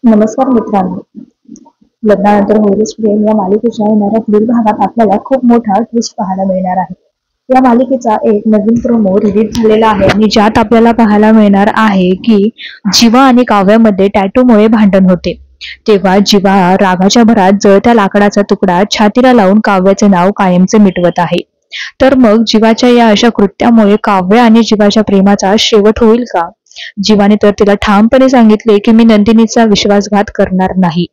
नमस्कार मित्रांनो, लग्नानंतर होईलच प्रेम या मालिकेच्या येणाऱ्या पुढील भागात आपल्याला खूप मोठा ट्विस्ट पाहायला मिळणार आहे. या मालिकेचा एक नवीन प्रोमो रिलीज झालेला आहे आणि ज्यात आपल्याला पाहायला मिळणार आहे की जीवा आणि काव्यामध्ये टॅटूमुळे भांडण होते. तेव्हा जीवा रागाच्या भरात जळत्या लाकडाचा तुकडा छातीला लावून काव्याचे नाव कायमचे मिटवत आहे. तर मग जीवाच्या या अशा कृत्यामुळे काव्य आणि जीवाच्या प्रेमाचा शेवट होईल का? जीवाने तर तिला ठामपणे सांगितले की मी नंदिनीचा विश्वासघात करणार नाही.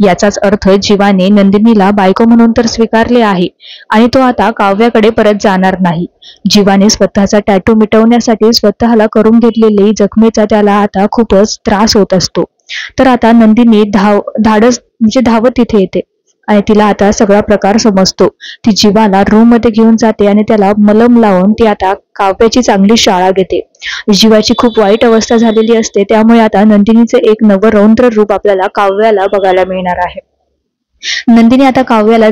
याचाच अर्थ जीवाने नंदिनीला बायको म्हणून तर स्वीकारले आहे आणि तो आता काव्याकडे परत जाणार नाही. जीवाने स्वतःचा टॅटू मिटवण्यासाठी स्वतःला करून घेतलेली जखमेचा त्याला आता खूपच त्रास होत असतो. तर आता नंदिनी धाडस धावत तिथे येते आणि तिला आता सगळा प्रकार समजतो. ती जीवाला रूम मध्ये घेऊन जाते आणि त्याला मलम लावून ती आता काव्याची चांगली शाळा घेते. जीवाची खूप वाईट अवस्था झालेली असते, त्यामुळे आता नंदिनीचे एक नवं रौद्र रूप आपल्याला काव्याला बघायला मिळणार आहे. नंदिनी आता काव्याला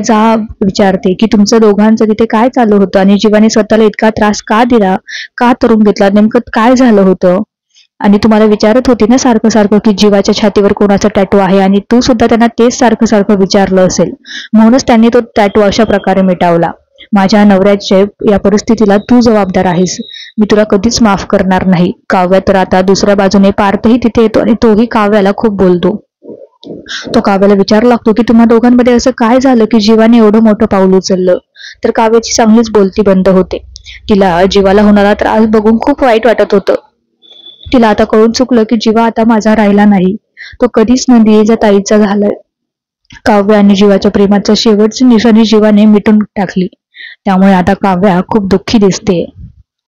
विचारते की तुमचं दोघांचं तिथे काय चालू होतं आणि जीवाने स्वतःला इतका त्रास का दिला, का तरुण घेतला, नेमकं काय झालं होतं? आणि तुम्हाला विचारत होती ना सारखं सारखं की जीवाच्या छातीवर कोणाचा टॅटू आहे आणि तू सुद्धा त्यांना तेच सारखं सारखं विचारलं असेल, म्हणूनच त्यांनी तो टॅटू अशा प्रकारे मिटावला. माझ्या नवऱ्याच्या या परिस्थितीला तू जबाबदार आहेस. मी तुला कधीच माफ करणार नाही. काव्य तर आता दुसऱ्या बाजूने पार्थही तिथे येतो आणि तोही काव्याला खूप बोलतो. तो काव्याला विचारू लागतो की तुम्हा दोघांमध्ये असं काय झालं की जीवाने एवढं मोठं पाऊल उचललं? तर काव्याची चांगलीच बोलती बंद होते. तिला जीवाला होणारा त्रास बघून खूप वाईट वाटत होतं. तिला आता कळून चुकलं की जीवा आता माझा राहिला नाही, तो कधीच नंदिनीच्या ताईचा झालाय. काव्य आणि जीवाच्या प्रेमाच्या शेवटची निशाणी जीवाने मिटून टाकली. त्यामुळे आता काव्या खूप दुःखी दिसते.